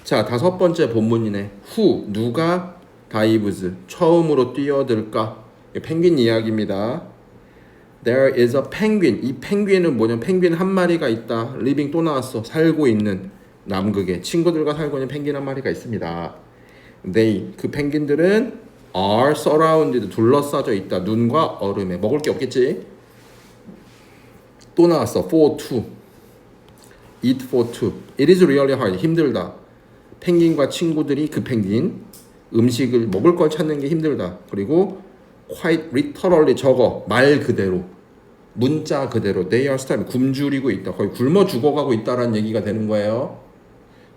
자, 다섯 번째 본문이네. Who, 누가 dives, 처음으로 뛰어들까? 펭귄 이야기입니다. There is a penguin. 이 펭귄은 뭐냐? 펭귄 한 마리가 있다. living 또 나왔어. 살고 있는 남극에 친구들과 살고 있는 펭귄 한 마리가 있습니다. They, 그 펭귄들은 are surrounded, 둘러싸져 있다. 눈과 얼음에. 먹을 게 없겠지? 또 나왔어. for two. eat for two. It is really hard. 힘들다. 펭귄과 친구들이 그 펭귄 음식을 먹을 걸 찾는 게 힘들다. 그리고 quite literally 저거 말 그대로 문자 그대로 they are starving 굶주리고 있다. 거의 굶어 죽어가고 있다라는 얘기가 되는 거예요.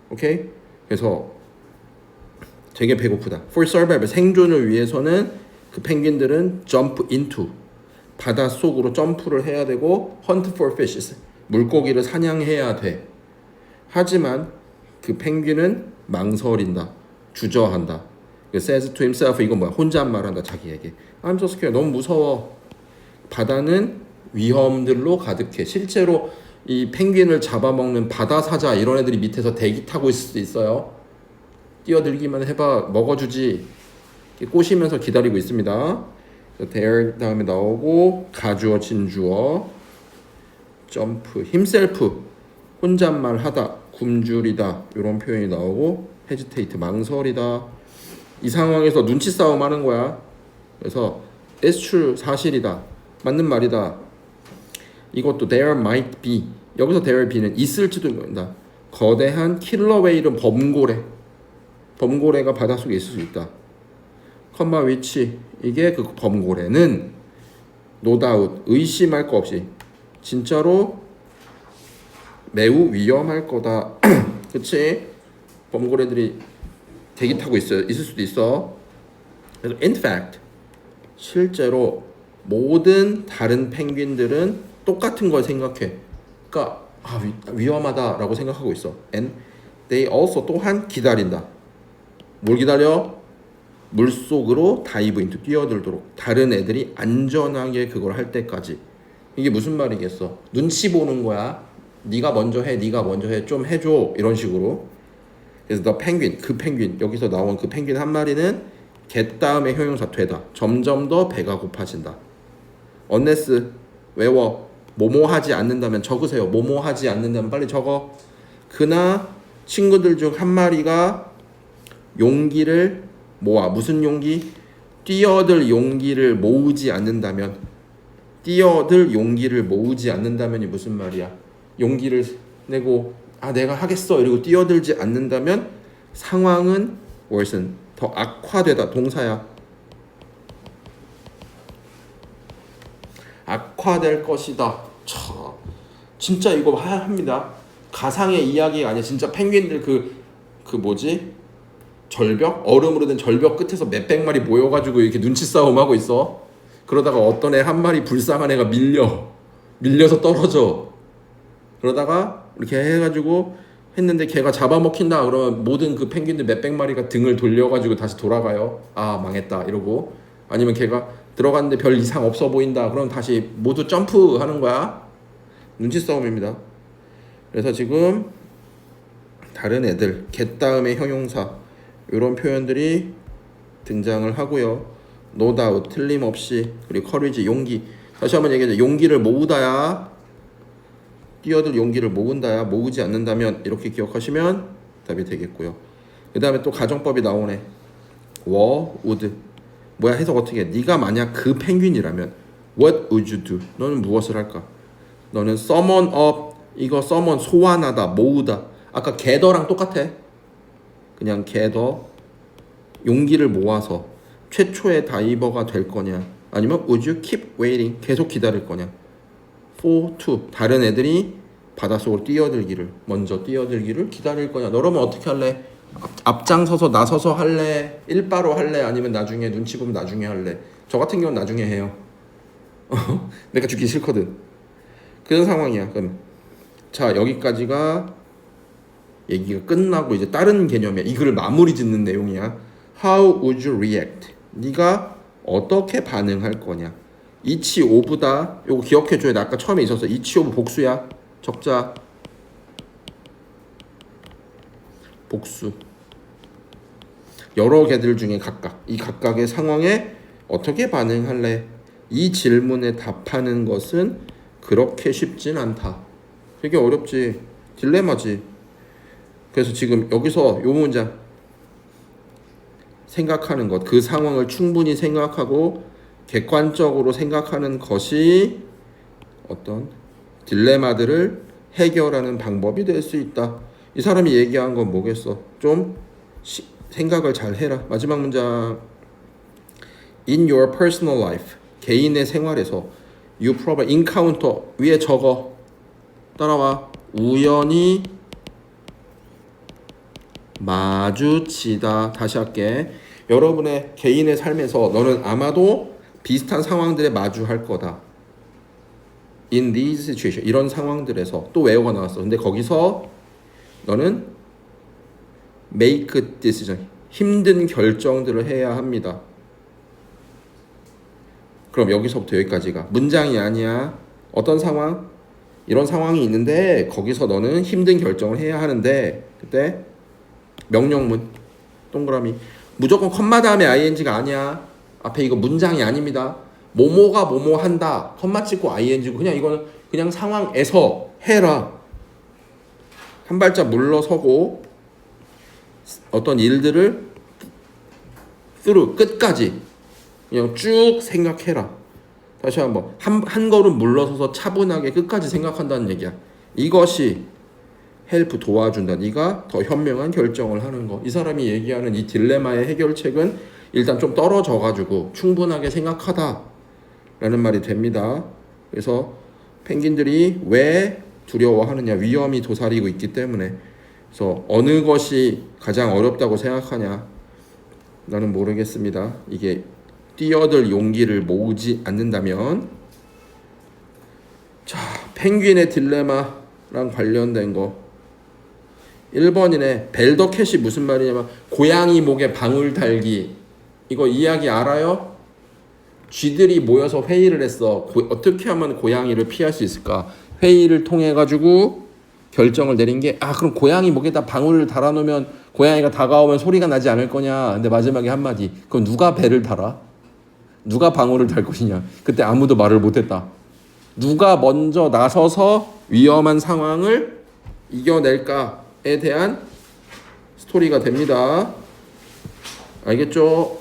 오케이? 그래서 되게 배고프다. For survival 생존을 위해서는 그 펭귄들은 jump into 바다 속으로 점프를 해야 되고 hunt for fishes 물고기를 사냥해야 돼. 하지만 그 펭귄은 망설인다. 주저한다. says to himself 이건 뭐야? 혼잣말한다 자기에게. I'm so scared. 너무 무서워. 바다는 위험들로 가득해. 실제로 이 펭귄을 잡아먹는 바다 사자 이런 애들이 밑에서 대기 타고 있을 수도 있어요. 뛰어들기만 해봐 먹어주지. 꼬시면서 기다리고 있습니다. there 다음에 나오고 가주어 진주어 점프 himself 혼잣말 하다 굶주리다 이런 표현이 나오고 hesitate 망설이다. 이 상황에서 눈치 싸움 하는 거야. 그래서 it's true 사실이다 맞는 말이다. 이것도 there might be 여기서 there be는 있을지도 모른다. 거대한 킬러 웨일은 범고래가 바닷속에 있을 수 있다. 컴마 위치 이게 그 범고래는 no doubt 의심할 거 없이 진짜로 매우 위험할 거다. 그치? 범고래들이 대기 타고 있을 수도 있어. 그래서 in fact 실제로 모든 다른 펭귄들은 똑같은 걸 생각해. 그러니까 위험하다라고 생각하고 있어. And they also 또한 기다린다. 뭘 기다려? 물속으로 다이브 인투 뛰어들도록 다른 애들이 안전하게 그걸 할 때까지. 이게 무슨 말이겠어? 눈치 보는 거야. 네가 먼저 해, 좀 해줘 이런 식으로. 그래서 the penguin, 그 펭귄 여기서 나온 그 펭귄 한 마리는 get 다음에 형용사 되다. 점점 더 배가 고파진다. unless 외워. 뭐뭐 하지 않는다면 적으세요. 뭐뭐 하지 않는다면 빨리 적어. 그나 친구들 중 한 마리가 용기를 모아. 무슨 용기? 뛰어들 용기를 모으지 않는다면. 뛰어들 용기를 모으지 않는다면이 무슨 말이야? 용기를 내고 내가 하겠어 이러고 뛰어들지 않는다면 상황은 worsen 더 악화되다. 동사야. 악화될 것이다. 진짜 이거 합니다. 가상의 이야기가 아니야. 진짜 펭귄들 그 뭐지? 절벽? 얼음으로 된 절벽 끝에서 몇백 마리 모여가지고 이렇게 눈치 싸움하고 있어. 그러다가 어떤 애 한 마리 불쌍한 애가 밀려서 떨어져. 그러다가 이렇게 해가지고 했는데 걔가 잡아먹힌다 그러면 모든 그 펭귄들 몇백 마리가 등을 돌려가지고 다시 돌아가요. 망했다 이러고. 아니면 걔가 들어갔는데 별 이상 없어 보인다 그럼 다시 모두 점프하는 거야. 눈치 싸움입니다. 그래서 지금 다른 애들 get 다음에 형용사 이런 표현들이 등장을 하고요. no doubt 틀림없이. 그리고 courage 용기. 다시 한번 얘기하자. 용기를 모으다야. 뛰어들 용기를 모은다야. 모으지 않는다면 이렇게 기억하시면 답이 되겠고요. 그 다음에 또 가정법이 나오네. would 뭐야 해석 어떻게 해? 네가 만약 그 펭귄이라면 what would you do? 너는 무엇을 할까? 너는 summon up 이거 summon 소환하다 모으다. 아까 gather랑 똑같아. 그냥 gather 용기를 모아서 최초의 다이버가 될 거냐 아니면 would you keep waiting 계속 기다릴 거냐. for two 다른 애들이 바닷속으로 먼저 뛰어들기를 기다릴 거냐. 너라면 어떻게 할래? 앞장서서 나서서 할래? 일바로 할래? 아니면 나중에 눈치 보면 나중에 할래? 저 같은 경우는 나중에 해요. 내가 죽기 싫거든. 그런 상황이야. 그럼 자 여기까지가 얘기가 끝나고 이제 다른 개념이야. 이 글을 마무리 짓는 내용이야. How would you react? 네가 어떻게 반응할 거냐. each of다. 요거 기억해줘야 돼. 아까 처음에 있었어. each of 복수야. 적자. 복수. 여러 개들 중에 각각 이 각각의 상황에 어떻게 반응할래? 이 질문에 답하는 것은 그렇게 쉽진 않다. 되게 어렵지. 딜레마지. 그래서 지금 여기서 요 문장 생각하는 것, 그 상황을 충분히 생각하고 객관적으로 생각하는 것이 어떤 딜레마들을 해결하는 방법이 될 수 있다. 이 사람이 얘기한 건 뭐겠어? 좀 생각을 잘 해라. 마지막 문장. In your personal life, 개인의 생활에서 you probably encounter 위에 적어. 따라와. 우연히 마주치다. 다시 할게. 여러분의 개인의 삶에서 너는 아마도 비슷한 상황들에 마주할 거다. In these situations, 이런 상황들에서 또 외워가 나왔어. 근데 거기서 너는 make a decision, 힘든 결정들을 해야 합니다. 그럼 여기서부터 여기까지가 문장이 아니야. 어떤 상황? 이런 상황이 있는데 거기서 너는 힘든 결정을 해야 하는데 그때 명령문 동그라미 무조건 컴마 다음에 ing가 아니야. 앞에 이거 문장이 아닙니다. 뭐뭐가 뭐뭐 한다 컴마 찍고 ing고 그냥 이거는 그냥 상황에서 해라. 한 발짝 물러서고 어떤 일들을 through 끝까지 그냥 쭉 생각해라. 다시 한번 한 걸음 물러서서 차분하게 끝까지 생각한다는 얘기야. 이것이 헬프 도와준다. 네가 더 현명한 결정을 하는 거. 이 사람이 얘기하는 이 딜레마의 해결책은 일단 좀 떨어져 가지고 충분하게 생각하다 라는 말이 됩니다. 그래서 펭귄들이 왜 두려워하느냐? 위험이 도사리고 있기 때문에. 그래서 어느 것이 가장 어렵다고 생각하냐? 나는 모르겠습니다. 이게 뛰어들 용기를 모으지 않는다면. 자, 펭귄의 딜레마랑 관련된 거 1번이네. 벨더캣이 무슨 말이냐면 고양이 목에 방울 달기. 이거 이야기 알아요? 쥐들이 모여서 회의를 했어. 어떻게 하면 고양이를 피할 수 있을까? 회의를 통해 가지고 결정을 내린 게 그럼 고양이 목에다 방울을 달아놓으면 고양이가 다가오면 소리가 나지 않을 거냐. 근데 마지막에 한마디. 그럼 누가 배를 달아? 누가 방울을 달 것이냐. 그때 아무도 말을 못했다. 누가 먼저 나서서 위험한 상황을 이겨낼까에 대한 스토리가 됩니다. 알겠죠?